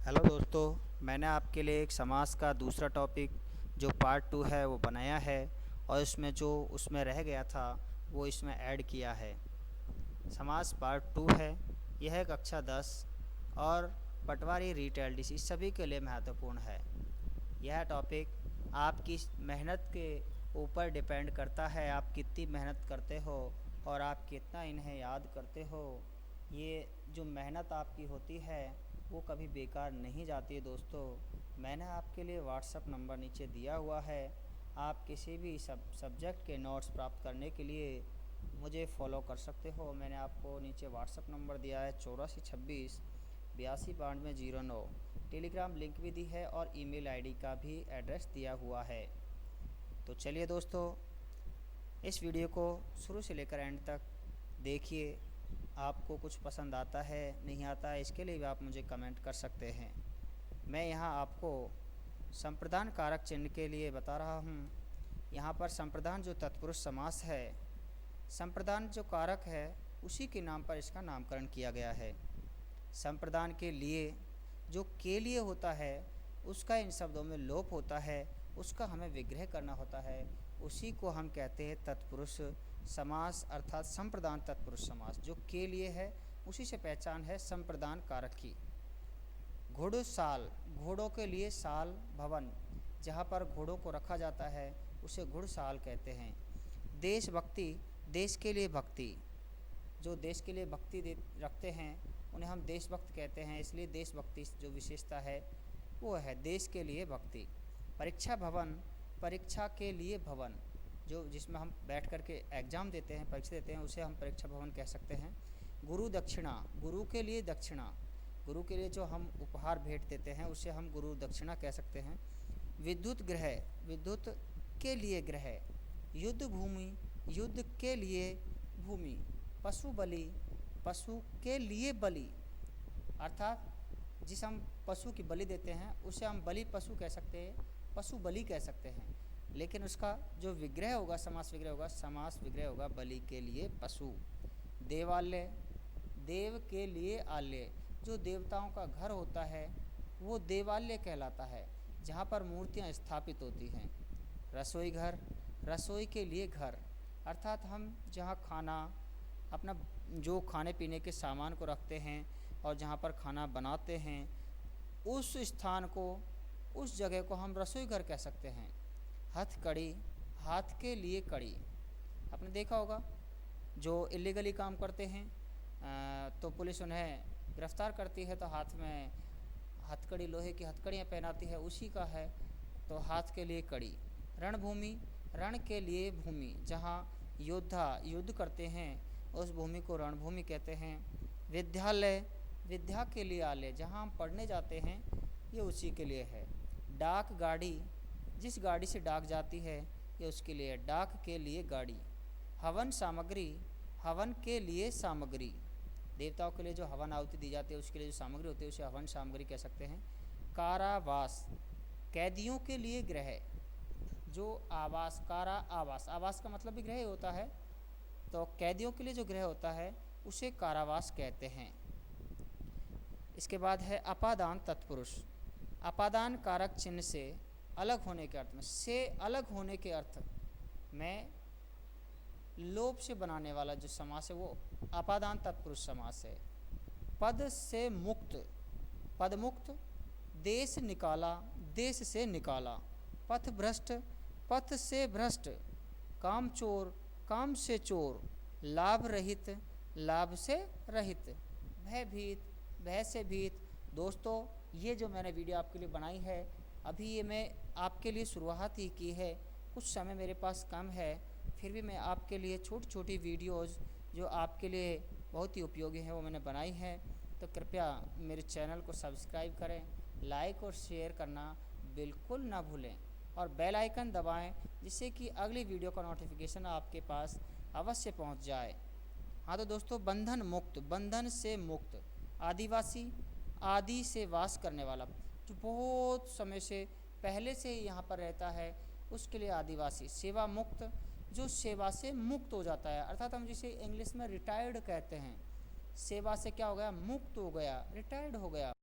Hello दोस्तों, मैंने आपके लिए एक समास का दूसरा टॉपिक जो पार्ट 2 है वो बनाया है और इसमें जो उसमें रह गया था वो इसमें ऐड किया है। समास पार्ट 2 है। यह है कक्षा 10 और पटवारी रीटेल इस सभी के लिए महत्वपूर्ण है। यह टॉपिक आपकी मेहनत के ऊपर डिपेंड करता है, आप कितनी मेहनत करते हो और आप कितना इन्हें याद करते हो। ये जो मेहनत आपकी होती है वो कभी बेकार नहीं जाती है। दोस्तों, मैंने आपके लिए व्हाट्सएप नंबर नीचे दिया हुआ है। आप किसी भी सब्जेक्ट के नोट्स प्राप्त करने के लिए मुझे फ़ॉलो कर सकते हो। मैंने आपको नीचे व्हाट्सएप नंबर दिया है 8426 82 92 09। टेलीग्राम लिंक भी दी है और ईमेल आईडी का भी एड्रेस दिया हुआ है। तो चलिए दोस्तों, इस वीडियो को शुरू से लेकर एंड तक देखिए। आपको कुछ पसंद आता है नहीं आता है, इसके लिए भी आप मुझे कमेंट कर सकते हैं। मैं यहाँ आपको संप्रदान कारक चिन्ह के लिए बता रहा हूँ। यहाँ पर संप्रदान जो तत्पुरुष समास है, संप्रदान जो कारक है उसी के नाम पर इसका नामकरण किया गया है। संप्रदान के लिए जो के लिए होता है उसका इन शब्दों में लोप होता है, उसका हमें विग्रह करना होता है। उसी को हम कहते हैं तत्पुरुष समास, अर्थात संप्रदान तत्पुरुष समास। जो के लिए है उसी से पहचान है संप्रदान कारक की। घुड़साल, घोड़ों के लिए साल भवन, जहाँ पर घोड़ों को रखा जाता है उसे घुड़साल कहते हैं। देशभक्ति, देश के लिए भक्ति, जो देश के लिए भक्ति रखते हैं उन्हें हम देशभक्त कहते हैं। इसलिए देशभक्ति जो विशेषता है वो है देश के लिए भक्ति। परीक्षा भवन, परीक्षा के लिए भवन, जो जिसमें हम बैठ कर के एग्ज़ाम देते हैं, परीक्षा देते हैं, उसे हम परीक्षा भवन कह सकते हैं। गुरु दक्षिणा, गुरु के लिए दक्षिणा, गुरु के लिए जो हम उपहार भेंट देते हैं उसे हम गुरु दक्षिणा कह सकते हैं। विद्युत गृह, विद्युत के लिए ग्रह। युद्ध भूमि, युद्ध के लिए भूमि। पशु बलि, पशु के लिए बलि, अर्थात जिस हम पशु की बलि देते हैं उसे हम बलि पशु कह सकते हैं, पशु बलि कह सकते हैं। लेकिन उसका जो विग्रह होगा, समास विग्रह होगा, समास विग्रह होगा बलि के लिए पशु। देवालय, देव के लिए आलय, जो देवताओं का घर होता है वो देवालय कहलाता है, जहाँ पर मूर्तियाँ स्थापित होती हैं। रसोई घर, रसोई के लिए घर, अर्थात हम जहाँ खाना अपना जो खाने पीने के सामान को रखते हैं और जहाँ पर खाना बनाते हैं उस स्थान को, उस जगह को हम रसोई घर कह सकते हैं। हथकड़ी, हाथ के लिए कड़ी, आपने देखा होगा जो इलीगली काम करते हैं तो पुलिस उन्हें गिरफ्तार करती है तो हाथ में हथकड़ी, लोहे की हथकड़ियाँ पहनाती है, उसी का है। तो हाथ के लिए कड़ी। रणभूमि, रण के लिए भूमि, जहाँ योद्धा युद्ध करते हैं उस भूमि को रणभूमि कहते हैं। विद्यालय, विद्या के लिए आलय, जहाँ हम पढ़ने जाते हैं ये उसी के लिए है। डाक गाड़ी, जिस गाड़ी से डाक जाती है ये उसके लिए है, डाक के लिए गाड़ी। हवन सामग्री, हवन के लिए सामग्री, देवताओं के लिए जो हवन आहुति दी जाती है उसके लिए जो सामग्री होती है उसे हवन सामग्री कह सकते हैं। कारावास, कैदियों के लिए गृह, जो आवास, कारा आवास, आवास का मतलब भी गृह होता है, तो कैदियों के लिए जो गृह होता है उसे कारावास कहते हैं। इसके बाद है अपादान तत्पुरुष। अपादान कारक चिन्ह से अलग होने के अर्थ में, से अलग होने के अर्थ में लोभ से बनाने वाला जो समास है वो अपादान तत्पुरुष समास है। पद से मुक्त, पद मुक्त, देश निकाला, देश से निकाला। पथ भ्रष्ट, पथ से भ्रष्ट। काम चोर, काम से चोर। लाभ रहित, लाभ से रहित। भयभीत, भय से भीत। दोस्तों, ये जो मैंने वीडियो आपके लिए बनाई है अभी ये मैं आपके लिए शुरुआत ही की है, कुछ समय मेरे पास कम है, फिर भी मैं आपके लिए छोटी छोटी वीडियोज़ जो आपके लिए बहुत ही उपयोगी हैं वो मैंने बनाई हैं। तो कृपया मेरे चैनल को सब्सक्राइब करें, लाइक और शेयर करना बिल्कुल ना भूलें और बेल आइकन दबाएं जिससे कि अगली वीडियो का नोटिफिकेशन आपके पास अवश्य पहुंच जाए। हाँ तो दोस्तों, बंधन मुक्त, बंधन से मुक्त। आदिवासी, आदि से वास करने वाला, जो बहुत समय से पहले से ही यहाँ पर रहता है उसके लिए आदिवासी। सेवा मुक्त, जो सेवा से मुक्त हो जाता है, अर्थात हम जिसे इंग्लिश में रिटायर्ड कहते हैं। सेवा से क्या हो गया, मुक्त हो गया, रिटायर्ड हो गया।